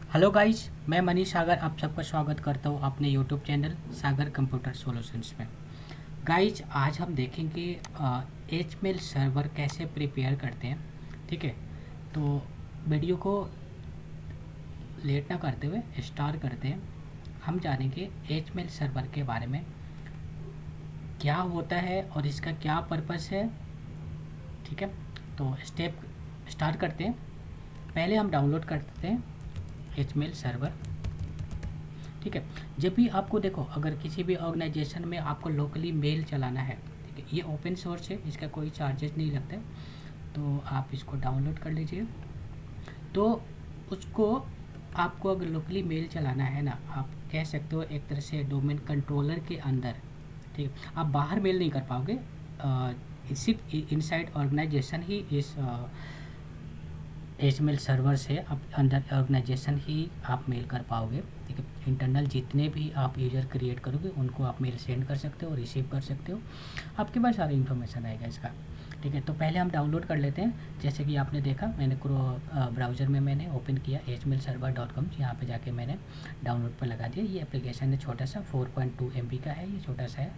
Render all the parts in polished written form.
Hello guys, मैं मनीष सागर आप सबका स्वागत करता हूँ अपने यूट्यूब चैनल सागर कंप्यूटर सॉल्यूशंस में। गाइस, आज हम देखेंगे एचमेल सर्वर कैसे प्रिपेयर करते हैं। ठीक है, तो वीडियो को लेट ना करते हुए स्टार्ट करते हैं। हम जानेंगे एचमेल सर्वर के बारे में, क्या होता है और इसका क्या पर्पस है। ठीक है, तो स्टेप स्टार्ट करते हैं। पहले हम डाउनलोड करते हैं एचमेल सर्वर। ठीक है, जब भी आपको देखो, अगर किसी भी ऑर्गेनाइजेशन में आपको लोकली मेल चलाना है, ठीक है, ये ओपन सोर्स है, इसका कोई चार्जेस नहीं लगता है, तो आप इसको डाउनलोड कर लीजिए। तो उसको आपको अगर लोकली मेल चलाना है ना, आप कह सकते हो एक तरह से डोमेन कंट्रोलर के अंदर। ठीक है, आप बाहर मेल नहीं कर पाओगे, सिर्फ इनसाइड ऑर्गेनाइजेशन ही इस एचमेल सर्वर से आप अंदर ऑर्गेनाइजेशन ही आप मेल कर पाओगे। ठीक है, इंटरनल जितने भी आप यूज़र क्रिएट करोगे उनको आप मेल सेंड कर सकते हो और रिसीव कर सकते हो, आपके पास सारी इन्फॉर्मेशन आएगा इसका। ठीक है, तो पहले हम डाउनलोड कर लेते हैं। जैसे कि आपने देखा, मैंने ब्राउज़र में मैंने ओपन किया hmailserver.com, यहाँ पे जाके मैंने डाउनलोड पर लगा दिया। ये एप्लीकेशन है छोटा सा, 4.2 MB का है, ये छोटा सा है।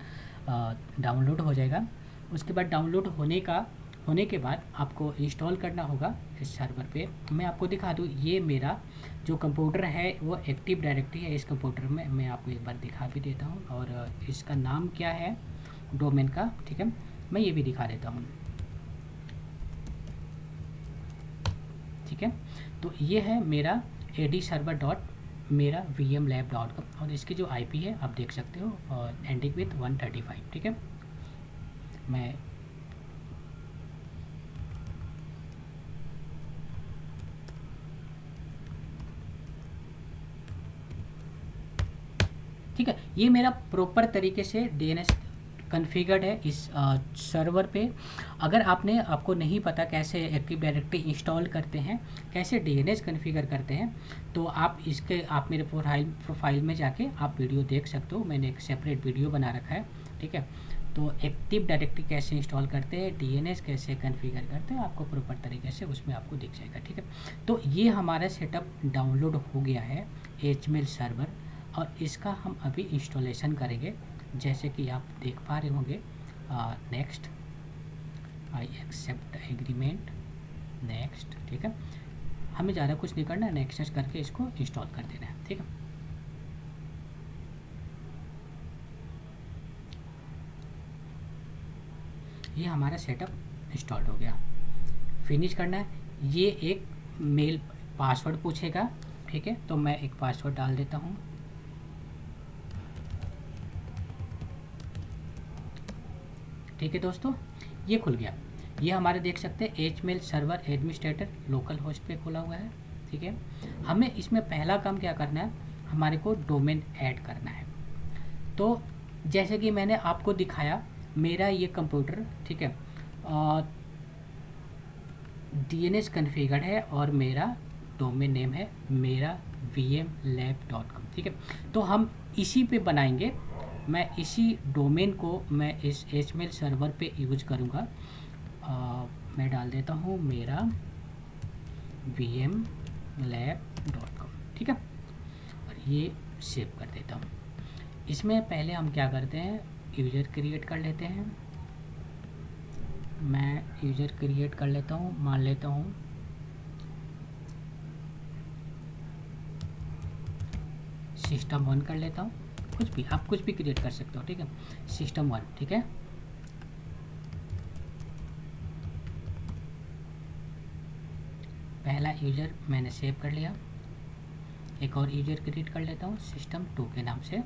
डाउनलोड हो जाएगा। उसके बाद डाउनलोड होने के बाद आपको इंस्टॉल करना होगा इस सर्वर पे। मैं आपको दिखा दूँ, ये मेरा जो कंप्यूटर है वो एक्टिव डायरेक्टरी है। इस कंप्यूटर में मैं आपको एक बार दिखा भी देता हूँ, और इसका नाम क्या है डोमेन का, ठीक है, मैं ये भी दिखा देता हूँ। ठीक है, तो ये है मेरा adserver.मेरा vmlab.com, और इसकी जो IP है आप देख सकते हो, एंडिंग विथ 135। ठीक है, मैं ठीक है, ये मेरा प्रॉपर तरीके से डीएनएस कन्फिगर्ड है इस सर्वर पे। अगर आपको नहीं पता कैसे एक्टिव डायरेक्टरी इंस्टॉल करते हैं, कैसे डीएनएस कन्फिगर करते हैं, तो आप मेरे प्रोफाइल में जाके आप वीडियो देख सकते हो। मैंने एक सेपरेट वीडियो बना रखा है। ठीक है, तो एक्टिव डायरेक्टरी कैसे इंस्टॉल करते हैं, डीएनएस कैसे कन्फिगर करते हैं, आपको प्रॉपर तरीके से उसमें आपको दिख जाएगा। ठीक है, तो ये हमारा सेटअप डाउनलोड हो गया है एचमेल सर्वर, और इसका हम अभी इंस्टॉलेशन करेंगे। जैसे कि आप देख पा रहे होंगे, next, I accept agreement, next. ठीक है, हमें ज़्यादा कुछ नहीं करना है, नेक्स्ट करके इसको इंस्टॉल कर देना है। ठीक है, ये हमारा सेटअप इंस्टॉल हो गया। फिनिश करना है। ये एक मेल पासवर्ड पूछेगा। ठीक है, तो मैं एक पासवर्ड डाल देता हूँ। ठीक है दोस्तों, ये खुल गया। ये हमारे देख सकते हैं एचमेल सर्वर एडमिनिस्ट्रेटर लोकल होस्ट पे खुला हुआ है। ठीक है, हमें इसमें पहला काम क्या करना है, हमारे को डोमेन ऐड करना है। तो जैसे कि मैंने आपको दिखाया, मेरा ये कंप्यूटर, ठीक है, डीएनएस कन्फिगर्ड है और मेरा डोमेन नेम है मेरा vmlab.com। ठीक है, तो हम इसी पे बनाएंगे। मैं इसी डोमेन को मैं इस एचमेल सर्वर पे यूज करूँगा। मैं डाल देता हूँ मेरा vmlab.com। ठीक है, और ये सेव कर देता हूँ। इसमें पहले हम क्या करते हैं, यूज़र क्रिएट कर लेते हैं। मैं यूज़र क्रिएट कर लेता हूँ, मान लेता हूँ system1 कर लेता हूँ। आप कुछ भी क्रिएट कर सकते हो। ठीक है, system1। ठीक है, पहला यूज़र मैंने सेव कर लिया। एक और यूज़र क्रिएट कर लेता हूँ system2 के नाम से।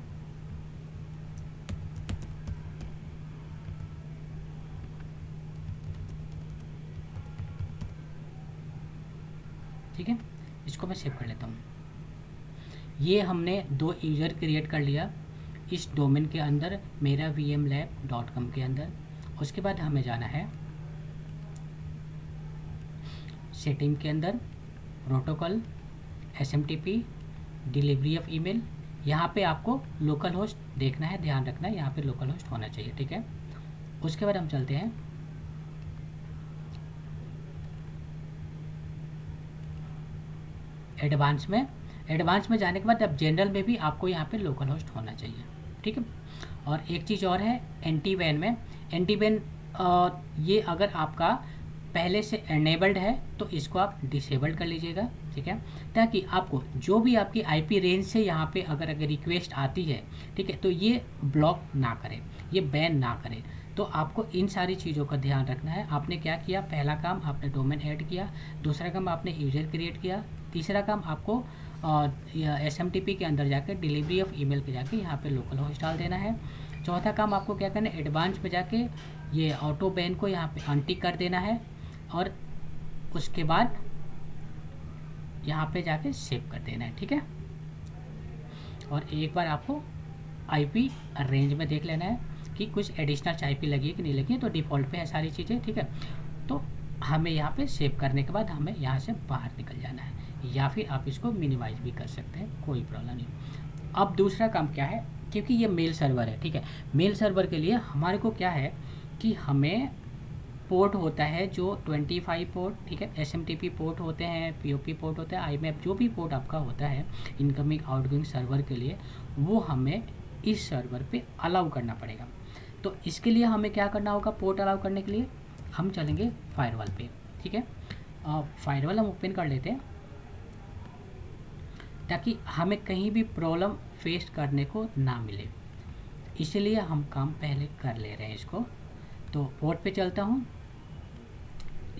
ठीक है, इसको मैं सेव कर लेता हूँ। ये हमने 2 यूज़र क्रिएट कर लिया इस डोमेन के अंदर, मेरा vmlab.com के अंदर। उसके बाद हमें जाना है सेटिंग के अंदर, protocol, SMTP, delivery of email. यहाँ पे आपको लोकल होस्ट देखना है, ध्यान रखना है, यहाँ पे लोकल होस्ट होना चाहिए। ठीक है, उसके बाद हम चलते हैं एडवांस में। एडवांस में जाने के बाद अब जनरल में भी आपको यहाँ पे लोकल होस्ट होना चाहिए, ठीक है। और एक चीज़ और है एंटी बैन में, एंटी बैन ये अगर आपका पहले से एनेबल्ड है तो इसको आप डिसेबल्ड कर लीजिएगा, ठीक है, ताकि आपको जो भी आपकी आईपी रेंज से यहाँ पे अगर रिक्वेस्ट आती है, ठीक है, तो ये ब्लॉक ना करे, ये बैन ना करे। तो आपको इन सारी चीज़ों का ध्यान रखना है। आपने क्या किया, पहला काम आपने डोमेन ऐड किया, दूसरा काम आपने यूज़र क्रिएट किया, तीसरा काम आपको SMTP के अंदर जाकर डिलीवरी ऑफ ईमेल पे जाके यहाँ पे लोकल होस्ट डाल देना है। चौथा काम आपको क्या करना है, एडवांस पे जाके ये ऑटो बैन को यहाँ पे अनटिक कर देना है और उसके बाद यहाँ पे जाके सेव कर देना है, ठीक है। और एक बार आपको आईपी रेंज में देख लेना है कि कुछ एडिशनल आईपी लगी है कि नहीं लगी है, तो डिफ़ॉल्ट पे है सारी चीज़ें, ठीक है। तो हमें यहाँ पे सेव करने के बाद हमें यहाँ से बाहर निकल जाना है, या फिर आप इसको मिनिमाइज भी कर सकते हैं, कोई प्रॉब्लम नहीं। अब दूसरा काम क्या है, क्योंकि ये मेल सर्वर है, ठीक है, मेल सर्वर के लिए हमारे को क्या है कि हमें पोर्ट होता है जो 25 पोर्ट, ठीक है, SMTP पोर्ट होते हैं, POP पोर्ट होता है, IMAP जो भी पोर्ट आपका होता है इनकमिंग आउटगोइंग सर्वर के लिए, वो हमें इस सर्वर पे अलाउ करना पड़ेगा। तो इसके लिए हमें क्या करना होगा, पोर्ट अलाउ करने के लिए हम चलेंगे फायरवॉल पे, ठीक है। फायरवॉल हम ओपन कर लेते हैं ताकि हमें कहीं भी प्रॉब्लम फेस करने को ना मिले, इसलिए हम काम पहले कर ले रहे हैं इसको। तो पोर्ट पे चलता हूँ,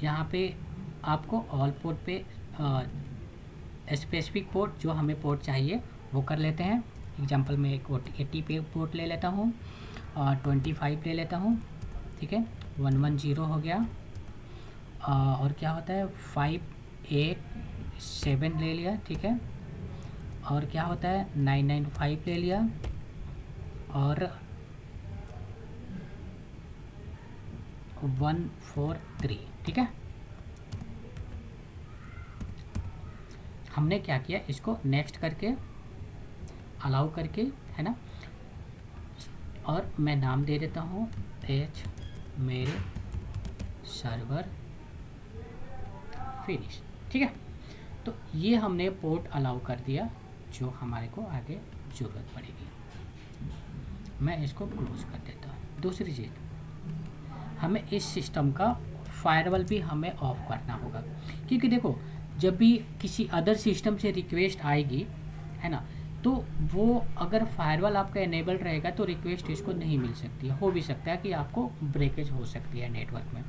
यहाँ पे आपको ऑल पोर्ट पे स्पेसिफिक पोर्ट जो हमें पोर्ट चाहिए वो कर लेते हैं। एग्जांपल में एक 80 पे पोर्ट ले लेता हूँ और 25 ले लेता हूँ, ठीक है, 110 हो गया। और क्या होता है 587 ले लिया, ठीक है, और क्या होता है 995 ले लिया, और 143, ठीक है। हमने क्या किया, इसको नेक्स्ट करके अलाउ करके, है ना, और मैं नाम दे देता हूँ मेल सर्वर फिनिश, ठीक है। तो ये हमने पोर्ट अलाउ कर दिया जो हमारे को आगे ज़रूरत पड़ेगी। मैं इसको क्लोज कर देता हूँ। दूसरी चीज़, हमें इस सिस्टम का फायरवॉल भी हमें ऑफ करना होगा, क्योंकि देखो जब भी किसी अदर सिस्टम से रिक्वेस्ट आएगी, है ना, तो वो अगर फायरवॉल आपका इनेबल रहेगा तो रिक्वेस्ट इसको नहीं मिल सकती है, हो भी सकता है कि आपको ब्रेकेज हो सकती है नेटवर्क में।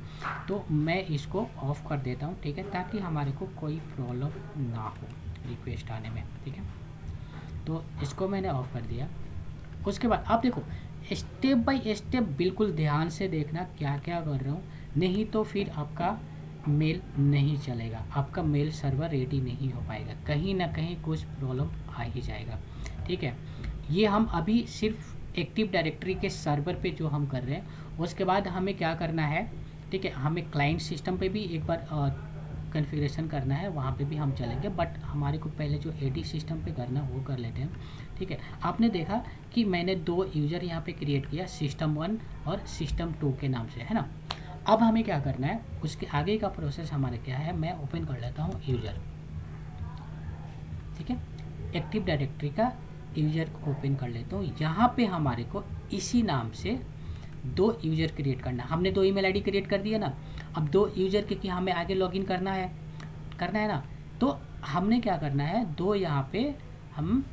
तो मैं इसको ऑफ़ कर देता हूँ, ठीक है, ताकि हमारे को कोई प्रॉब्लम ना हो रिक्वेस्ट आने में, ठीक है। तो इसको मैंने ऑफ़ कर दिया। उसके बाद आप देखो स्टेप बाय स्टेप बिल्कुल ध्यान से देखना क्या क्या कर रहा हूँ, नहीं तो फिर आपका मेल नहीं चलेगा, आपका मेल सर्वर रेडी नहीं हो पाएगा, कहीं ना कहीं कुछ प्रॉब्लम आ ही जाएगा, ठीक है। ये हम अभी सिर्फ एक्टिव डायरेक्टरी के सर्वर पे जो हम कर रहे हैं, उसके बाद हमें क्या करना है, ठीक है, हमें क्लाइंट सिस्टम पे भी एक बार कॉन्फ़िगरेशन करना है, वहाँ पे भी हम चलेंगे, बट हमारे को पहले जो AD सिस्टम पे करना वो कर लेते हैं, ठीक है। आपने देखा कि मैंने 2 यूज़र यहाँ पे क्रिएट किया, सिस्टम 1 और सिस्टम 2 के नाम से, है ना। अब हमें क्या करना है, उसके आगे का प्रोसेस हमारे क्या है, मैं ओपन कर लेता हूँ यूज़र, ठीक है, एक्टिव डायरेक्टरी का यूज़र को ओपन कर लेता हूँ। यहाँ पे हमारे को इसी नाम से 2 यूज़र क्रिएट करना है। हमने 2 ईमेल आईडी क्रिएट कर दिया ना, अब 2 यूज़र के हमें आगे लॉगिन करना है ना, तो हमने क्या करना है, 2 यहाँ पे हम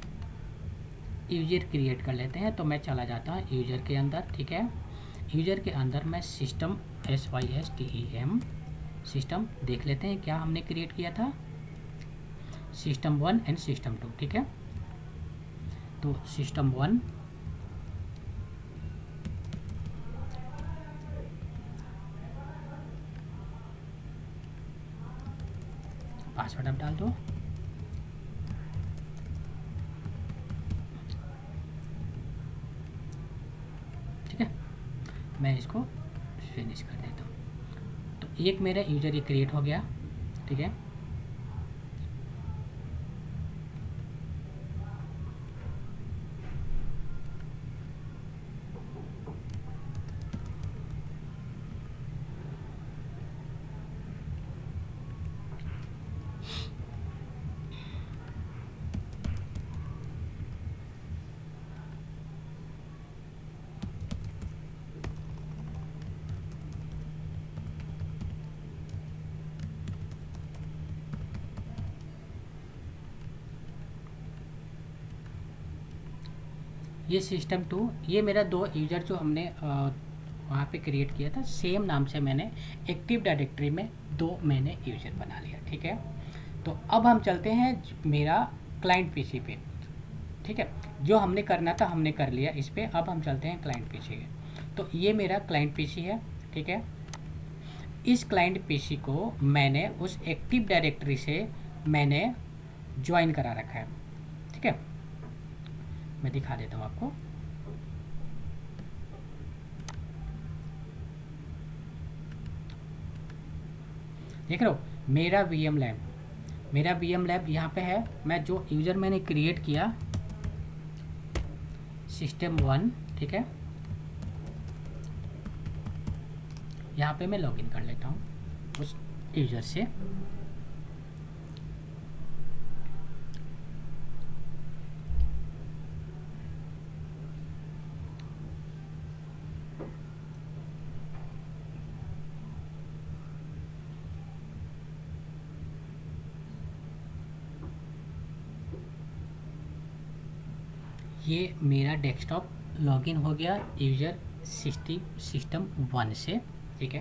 यूज़र क्रिएट कर लेते हैं। तो मैं चला जाता हूँ यूज़र के अंदर, ठीक है, यूज़र के अंदर मैं सिस्टम SYSTEM सिस्टम देख लेते हैं क्या हमने क्रिएट किया था, सिस्टम 1 एंड सिस्टम 2, ठीक है। तो सिस्टम 1 पासवर्ड आप डाल दो, ठीक है, मैं इसको फिनिश कर देता हूँ। तो एक मेरा यूज़र ये क्रिएट हो गया, ठीक है। ये System 2, ये मेरा दो यूज़र जो हमने वहाँ पे क्रिएट किया था, सेम नाम से मैंने एक्टिव डायरेक्टरी में दो मैंने यूज़र बना लिया। ठीक है, तो अब हम चलते हैं मेरा क्लाइंट पीसी पे। ठीक है, जो हमने करना था हमने कर लिया इस पे। अब हम चलते हैं क्लाइंट पीसी पे। तो ये मेरा क्लाइंट पीसी है। ठीक है, इस क्लाइंट पीसी को मैंने उस एक्टिव डायरेक्टरी से मैंने ज्वाइन करा रखा है। ठीक है, मैं दिखा देता हूँ आपको। देख रहे हो, मेरा वी एम लैब यहाँ पे है। मैं जो यूज़र मैंने क्रिएट किया System 1, ठीक है, यहाँ पे मैं लॉगिन कर लेता हूँ उस यूज़र से। ये मेरा डेस्कटॉप लॉगिन हो गया यूज़र System 1 से। ठीक है,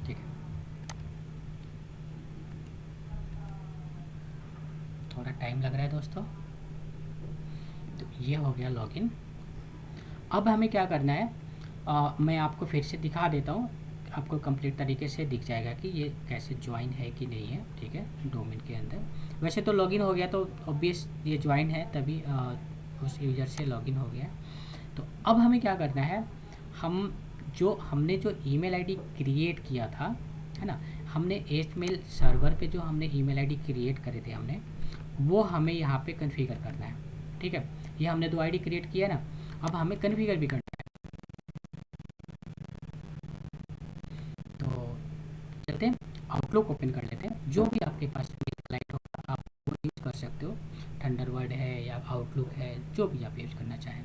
ठीक है, थोड़ा टाइम लग रहा है दोस्तों। तो ये हो गया लॉगिन। अब हमें क्या करना है, मैं आपको फिर से दिखा देता हूँ। आपको कंप्लीट तरीके से दिख जाएगा कि ये कैसे ज्वाइन है कि नहीं है। ठीक है, डोमेन के अंदर वैसे तो लॉगिन हो गया, तो ऑब्वियस ये ज्वाइन है, तभी उस यूज़र से लॉगिन हो गया। तो अब हमें क्या करना है, हम हमने जो ईमेल आईडी क्रिएट किया था, है ना, हमने एचमेल सर्वर पे जो हमने ईमेल आईडी क्रिएट करे थे हमने, वो हमें यहाँ पे कन्फिगर करना है। ठीक है, ये हमने दो आईडी क्रिएट किया ना, अब हमें कन्फिगर भी करना है। तो चलते हैं, आउटलुक ओपन कर लेते हैं। जो भी आपके पास मेल क्लाइंट होगा आप वो यूज़ कर सकते हो। थंडरबर्ड है या आउटलुक है, जो भी आप यूज़ करना चाहें,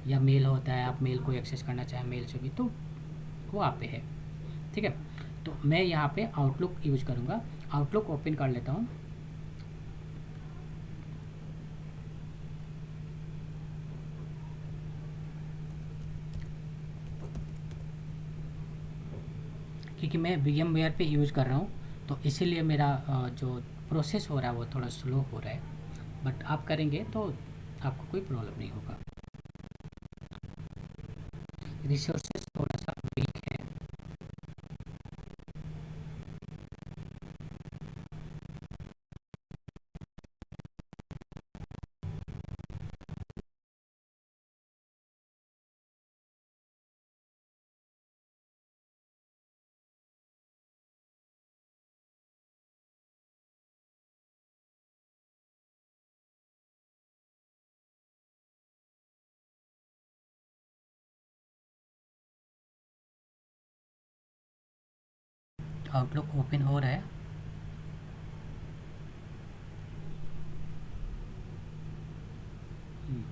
या मेल होता है, आप मेल को एक्सेस करना चाहें मेल से भी, तो वो आप पे है। ठीक है, तो मैं यहाँ पे आउटलुक यूज करूँगा। आउटलुक ओपन कर लेता हूँ। क्योंकि मैं VMware पे यूज़ कर रहा हूँ, तो इसीलिए मेरा जो प्रोसेस हो रहा है वो थोड़ा स्लो हो रहा है। बट आप करेंगे तो आपको कोई प्रॉब्लम नहीं होगा। रिसोर्सेज थोड़ा सा वीक है। आउटलुक ओपन हो रहा है। हम्म,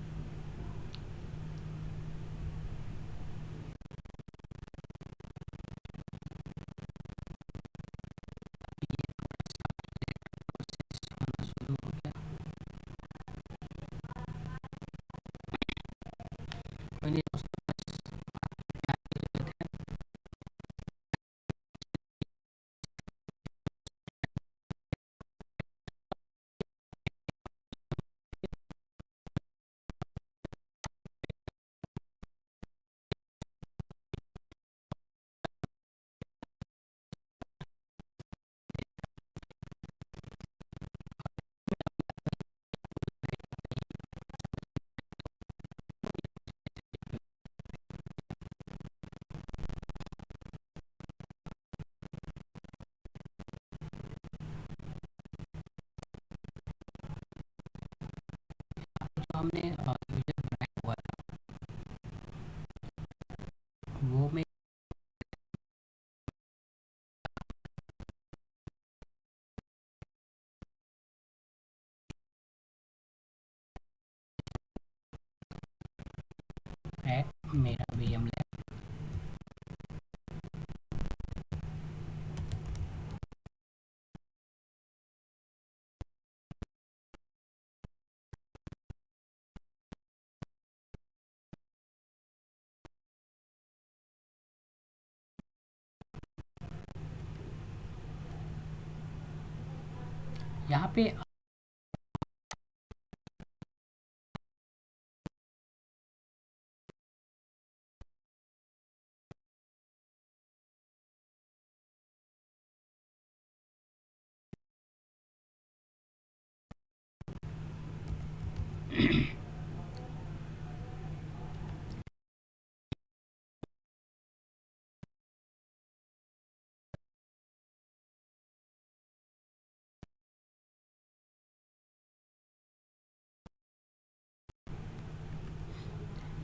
ये थोड़ा सा प्रोसेस होना शुरू हो गया। कोई नहीं दोस्तों, बस ध्यान की ज़रूरत है। जो हमने यूज़र बनाया हुआ था वो मैं है, मेरा VMware यहाँ पे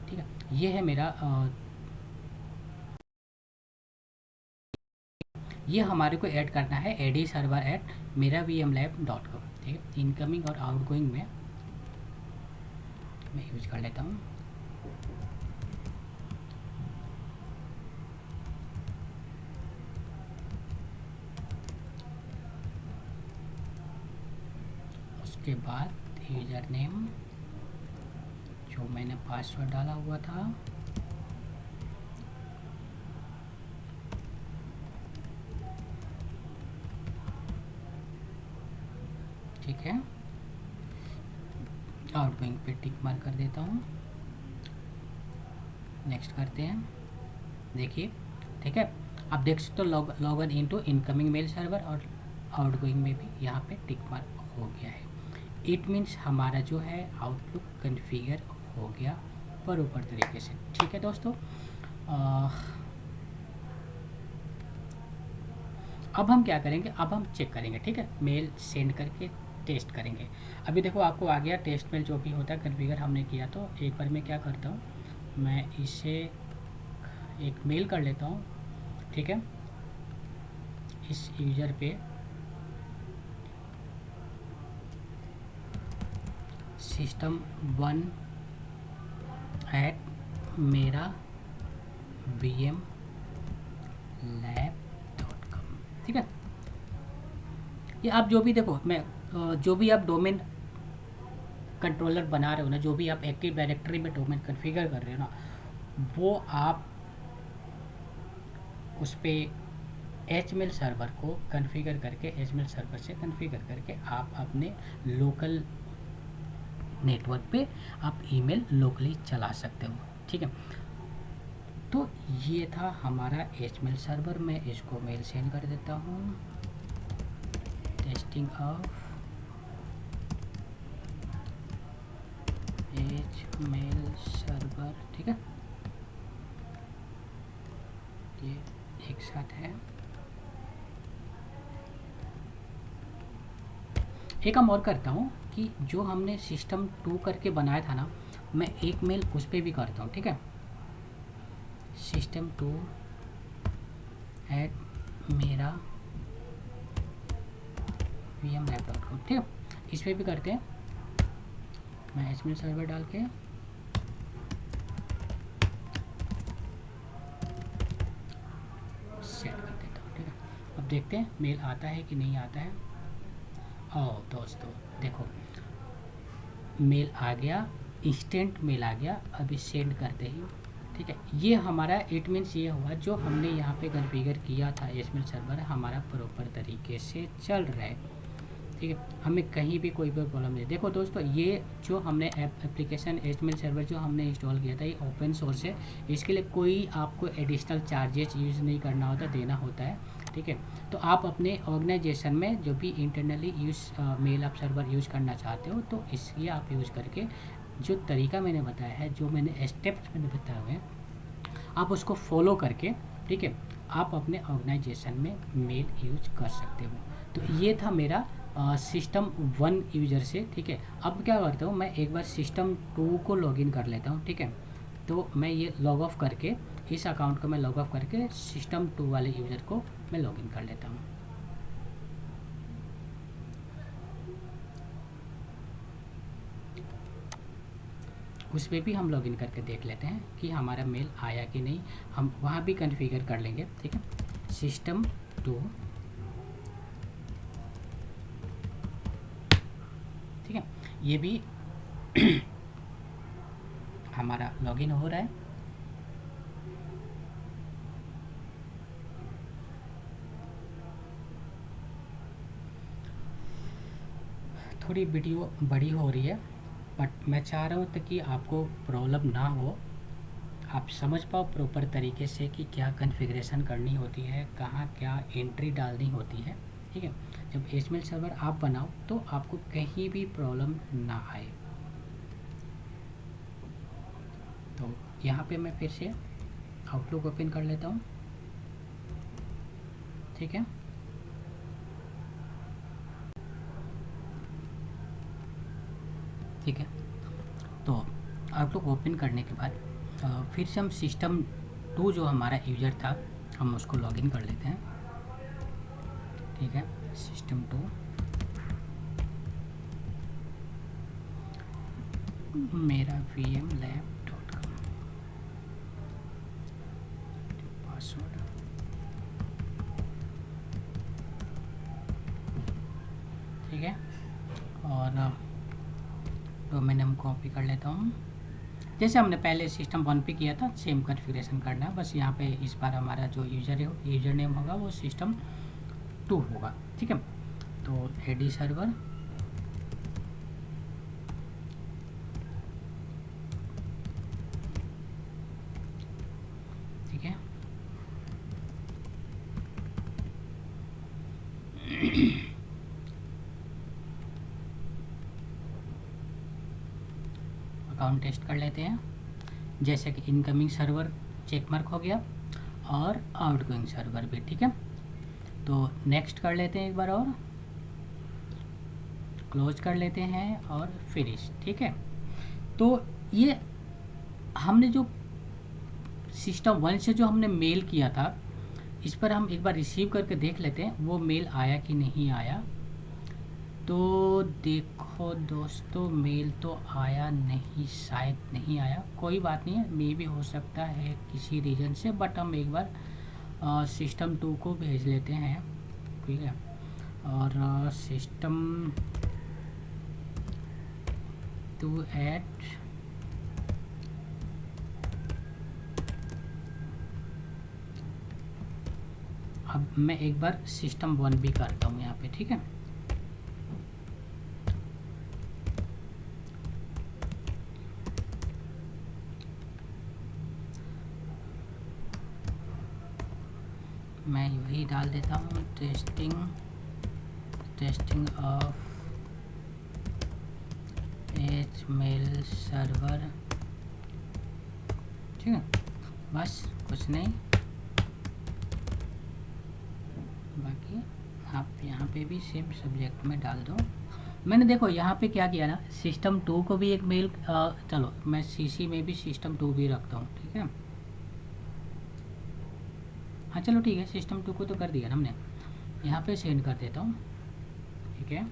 ठीक है, ये है मेरा ये हमारे को ऐड करना है एडी सर्वर एट मेरा V M lab dot com. ठीक है, इनकमिंग और आउटगोइंग में मैं यूज कर लेता हूँ। उसके बाद यूज़र नेम जो मैंने पासवर्ड डाला हुआ था, ठीक है, आउटगोइंग पे टिक मार्क कर देता हूँ। नेक्स्ट करते हैं, देखिए, ठीक है, आप देख सकते हो logon into incoming mail server और आउटगोइंग में भी यहाँ पे टिक मार्क हो गया है। इट मीन्स हमारा जो है आउटलुक कन्फिगर हो गया प्रॉपर तरीके से। ठीक है दोस्तों, अब हम क्या करेंगे, अब हम चेक करेंगे, ठीक है, मेल सेंड करके टेस्ट करेंगे। अभी देखो आपको आ गया टेस्ट मेल जो भी होता है कन्फिगर हमने किया। तो एक बार मैं क्या करता हूँ, मैं इसे एक मेल कर लेता हूँ, ठीक है, इस यूज़र पे system1 @ मेरा vm lab.com। ठीक है, ये आप जो भी देखो, मैं जो भी आप डोमेन कंट्रोलर बना रहे हो ना, जो भी आप एक्टिव डायरेक्टरी में डोमेन कॉन्फ़िगर कर रहे हो ना, वो आप उस पर एचमेल सर्वर को कॉन्फ़िगर करके, एचमेल सर्वर से कॉन्फ़िगर करके आप अपने लोकल नेटवर्क पे आप ईमेल लोकली चला सकते हो। ठीक है, तो ये था हमारा एचमेल सर्वर। मैं इसको मेल सेंड कर देता हूँ, टेस्टिंग ऑफ एचमेल सर्वर। ठीक है, ये एक साथ है। एक काम और करता हूँ कि जो हमने system2 करके बनाया था ना, मैं एक मेल उस पर भी करता हूँ। ठीक है, system2 @ मेरा vmlab.com। ठीक है, इस पर भी करते हैं। मैं एचमेल सर्वर डाल के सेट कर देता हूँ। ठीक है, अब देखते हैं मेल आता है कि नहीं आता है। ओ दोस्तों देखो, मेल आ गया, इंस्टेंट मेल आ गया अभी सेंड करते ही। ठीक है, ये हमारा इट मीन्स ये हुआ जो हमने यहाँ पे कॉन्फ़िगर किया था एचमेल सर्वर हमारा प्रॉपर तरीके से चल रहा है। ठीक है, हमें कहीं भी कोई भी प्रॉब्लम नहीं। देखो दोस्तों, ये जो हमने एप्लीकेशन एचमेल सर्वर जो हमने इंस्टॉल किया था, ये ओपन सोर्स है। इसके लिए कोई आपको एडिशनल चार्जेस यूज़ नहीं करना होता, देना होता है। ठीक है, तो आप अपने ऑर्गेनाइजेशन में जो भी इंटरनली मेल आप सर्वर यूज़ करना चाहते हो, तो इसलिए आप यूज़ करके जो तरीका मैंने बताया है, जो मैंने स्टेप्स मैंने बताए हुए हैं, आप उसको फॉलो करके, ठीक है, आप अपने ऑर्गेनाइजेशन में मेल यूज कर सकते हो। तो ये था मेरा system1 यूज़र से। ठीक है, अब क्या करता हूँ, मैं एक बार system2 को लॉगिन कर लेता हूँ। ठीक है, तो मैं ये लॉग ऑफ करके, इस अकाउंट को मैं लॉग ऑफ करके system2 वाले यूज़र को मैं लॉगिन कर लेता हूँ। उस पर भी हम लॉगिन करके देख लेते हैं कि हमारा मेल आया कि नहीं। हम वहाँ भी कॉन्फ़िगर कर लेंगे। ठीक है, system2। ठीक है, ये भी हमारा लॉगिन हो रहा है। थोड़ी वीडियो बड़ी हो रही है, बट मैं चाह रहा हूँ ताकि आपको प्रॉब्लम ना हो, आप समझ पाओ प्रॉपर तरीके से कि क्या कॉन्फ़िगरेशन करनी होती है, कहाँ क्या एंट्री डालनी होती है। ठीक है, जब एचटीएमएल सर्वर आप बनाओ तो आपको कहीं भी प्रॉब्लम ना आए। तो यहाँ पे मैं फिर से आउटलुक ओपन कर लेता हूँ। ठीक है, ठीक है, तो आउटलुक ओपन करने के बाद फिर से हम सिस्टम 2 जो हमारा यूज़र था हम उसको लॉगिन कर लेते हैं। ठीक है, सिस्टम 2 मेरा vmlab.com पासवर्ड। ठीक है, और डोमेन हम कॉपी कर लेता हूँ, जैसे हमने पहले सिस्टम 1 पे किया था सेम कॉन्फ़िगरेशन करना है। बस यहाँ पे इस बार हमारा जो यूज़र नेम होगा वो सिस्टम 2 होगा। ठीक है, तो एडी सर्वर ठीक है, अकाउंट टेस्ट कर लेते हैं, जैसे कि इनकमिंग सर्वर चेक मार्क हो गया और आउटगोइंग सर्वर भी। ठीक है, तो नेक्स्ट कर लेते हैं एक बार और क्लोज कर लेते हैं और फिनिश। ठीक है, तो ये हमने जो सिस्टम 1 से जो हमने मेल किया था इस पर हम एक बार रिसीव करके देख लेते हैं वो मेल आया कि नहीं आया। तो देखो दोस्तों, मेल तो आया नहीं, शायद नहीं आया, कोई बात नहीं है, मे भी हो सकता है किसी रीज़न से, बट हम एक बार सिस्टम 2 को भेज लेते हैं। ठीक है, और सिस्टम 2 एट अब मैं एक बार सिस्टम 1 भी करता हूँ यहाँ पे। ठीक है, मैं यही डाल देता हूँ टेस्टिंग ऑफ एचटीएमएल सर्वर। ठीक है, बस कुछ नहीं, बाकी आप यहाँ पे भी सेम सब्जेक्ट में डाल दो। मैंने देखो यहाँ पे क्या किया ना, सिस्टम 2 को भी एक मेल चलो मैं सीसी में भी सिस्टम 2 भी रखता हूँ। ठीक है, हाँ चलो ठीक है, सिस्टम 2 को तो कर दिया ना हमने, यहाँ पे सेंड कर देता हूँ। ठीक है,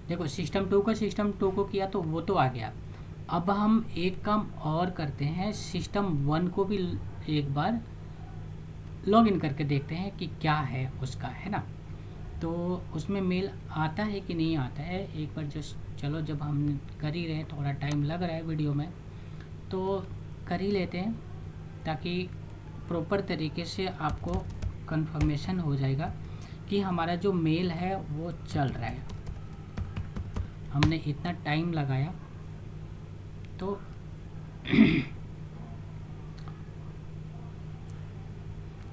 देखो सिस्टम 2 को किया तो वो तो आ गया। अब हम एक काम और करते हैं, सिस्टम 1 को भी एक बार लॉगिन करके देखते हैं कि क्या है उसका, है ना। तो उसमें मेल आता है कि नहीं आता है, एक बार जस्ट चलो, जब हम कर ही रहे हैं, थोड़ा टाइम लग रहा है वीडियो में तो कर ही लेते हैं, ताकि प्रॉपर तरीके से आपको कंफर्मेशन हो जाएगा कि हमारा जो मेल है वो चल रहा है। हमने इतना टाइम लगाया तो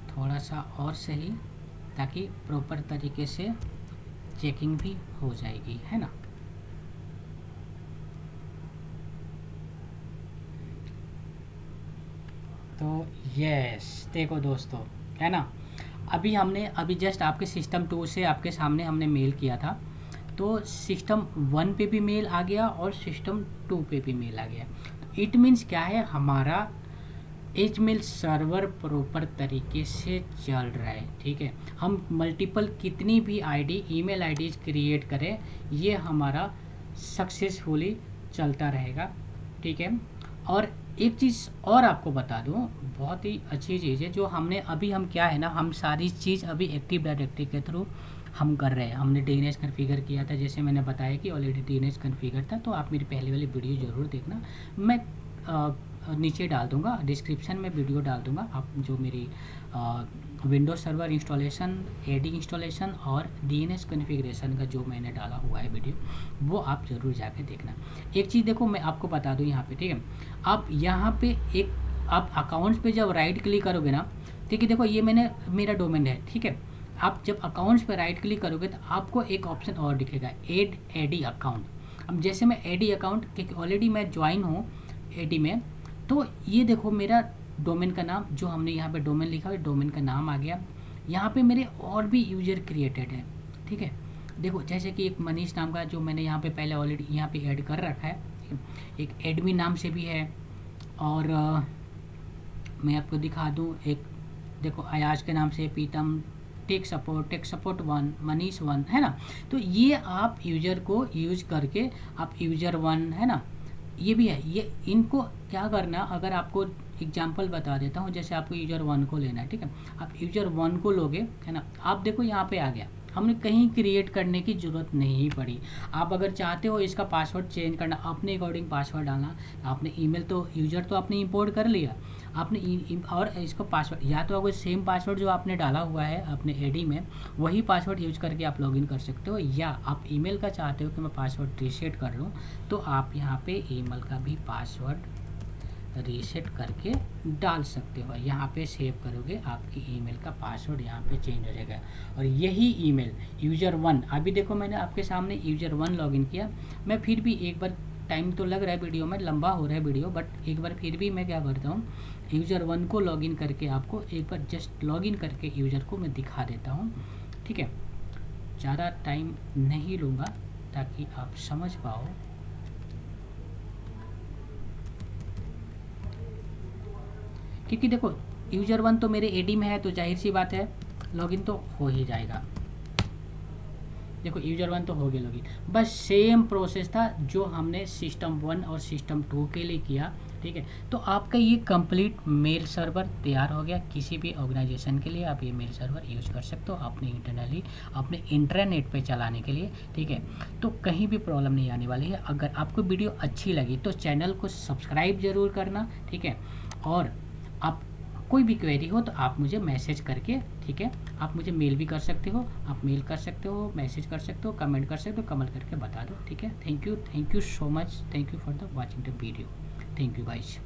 थोड़ा सा और सही, ताकि प्रॉपर तरीके से चेकिंग भी हो जाएगी, है ना। तो यस देखो दोस्तों, है ना, अभी जस्ट आपके सिस्टम 2 से आपके सामने हमने मेल किया था, तो सिस्टम 1 पे भी मेल आ गया और सिस्टम 2 पे भी मेल आ गया। इट मीन्स क्या है, हमारा एचटीएमएल सर्वर प्रॉपर तरीके से चल रहा है। ठीक है, हम मल्टीपल कितनी भी आईडी ईमेल आईडीज क्रिएट करें, ये हमारा सक्सेसफुली चलता रहेगा। ठीक है, और एक चीज़ और आपको बता दूं, बहुत ही अच्छी चीज़ है जो हम क्या है ना, हम सारी चीज़ अभी एक्टिव डायरेक्टरी के थ्रू हम कर रहे हैं। हमने डीएनएस कॉन्फ़िगर किया था, जैसे मैंने बताया कि ऑलरेडी डीएनएस कॉन्फ़िगर था, तो आप मेरी पहले वाली वीडियो ज़रूर देखना, मैं नीचे डाल दूंगा, डिस्क्रिप्शन में वीडियो डाल दूंगा, आप जो मेरी Windows server installation, AD installation और डीएनएस कॉन्फ़िगरेशन का जो मैंने डाला हुआ है वीडियो, वो आप ज़रूर जाके देखना। एक चीज़ देखो मैं आपको बता दूँ यहाँ पे, ठीक है, आप यहाँ पे एक आप अकाउंट्स पे जब राइट क्लिक करोगे ना, ठीक है, देखो ये मेरा डोमेन है, ठीक है, आप जब अकाउंट्स पे राइट क्लिक करोगे तो आपको एक ऑप्शन और दिखेगा, एड एडी अकाउंट। अब जैसे मैं एडी अकाउंट, क्योंकि ऑलरेडी मैं ज्वाइन हूँ एडी में, तो ये देखो मेरा डोमेन का नाम जो हमने यहाँ पे डोमेन लिखा है, डोमेन का नाम आ गया। यहाँ पे मेरे और भी यूज़र क्रिएटेड है, ठीक है, देखो जैसे कि एक मनीष नाम का जो मैंने यहाँ पे पहले ऑलरेडी यहाँ पे ऐड कर रखा है, ठीक है? एक एडमिन नाम से भी है, और मैं आपको दिखा दूँ, एक देखो अयाज के नाम से, पीतम, टेक सपोर्ट 1, मनीष 1, है ना। तो ये आप यूज़र को यूज करके आप यूज़र 1, है ना, ये भी है, ये इनको क्या करना, अगर आपको एग्जांपल बता देता हूँ, जैसे आपको यूज़र 1 को लेना है, ठीक है, आप यूज़र 1 को लोगे, है ना, आप देखो यहाँ पे आ गया, हमने कहीं क्रिएट करने की ज़रूरत नहीं पड़ी। आप अगर चाहते हो इसका पासवर्ड चेंज करना, अपने अकॉर्डिंग पासवर्ड डालना, आपने ईमेल तो यूज़र तो आपने इंपोर्ट कर लिया, आपने और इसको पासवर्ड, या तो आपको सेम पासवर्ड जो आपने डाला हुआ है अपने एडी में वही पासवर्ड यूज करके आप लॉगिन कर सकते हो, या आप ईमेल का चाहते हो कि मैं पासवर्ड रीसेट कर लूँ, तो आप यहाँ पे ईमेल का भी पासवर्ड रीसेट करके डाल सकते हो। यहाँ पे सेव करोगे, आपकी ईमेल का पासवर्ड यहाँ पे चेंज हो जाएगा, और यही ईमेल यूज़र 1, अभी देखो मैंने आपके सामने यूज़र 1 लॉगिन किया, मैं फिर भी एक बार, टाइम तो लग रहा है वीडियो में, लंबा हो रहा है वीडियो, बट एक बार फिर भी मैं क्या करता हूँ, यूज़र 1 को लॉगिन करके आपको एक बार जस्ट लॉगिन करके यूज़र को मैं दिखा देता हूँ, ठीक है, ज़्यादा टाइम नहीं लूँगा ताकि आप समझ पाओ। क्योंकि देखो यूज़र 1 तो मेरे एडी में है, तो जाहिर सी बात है लॉगिन तो हो ही जाएगा। देखो यूज़र 1 तो हो गया लॉगिन, बस सेम प्रोसेस था जो हमने सिस्टम 1 और सिस्टम 2 के लिए किया, ठीक है। तो आपका ये कंप्लीट मेल सर्वर तैयार हो गया। किसी भी ऑर्गेनाइजेशन के लिए आप ये मेल सर्वर यूज़ कर सकते हो अपने इंटरनली, अपने इंटरनेट पे चलाने के लिए, ठीक है। तो कहीं भी प्रॉब्लम नहीं आने वाली है। अगर आपको वीडियो अच्छी लगी तो चैनल को सब्सक्राइब ज़रूर करना, ठीक है। और आप कोई भी क्वेरी हो तो आप मुझे मैसेज करके, ठीक है, आप मुझे मेल भी कर सकते हो, आप मेल कर सकते हो, मैसेज कर सकते हो, कमेंट कर सकते हो, कमेंट करके बता दो, ठीक है। Thank you so much, thank you for the watching the video, thank you guys.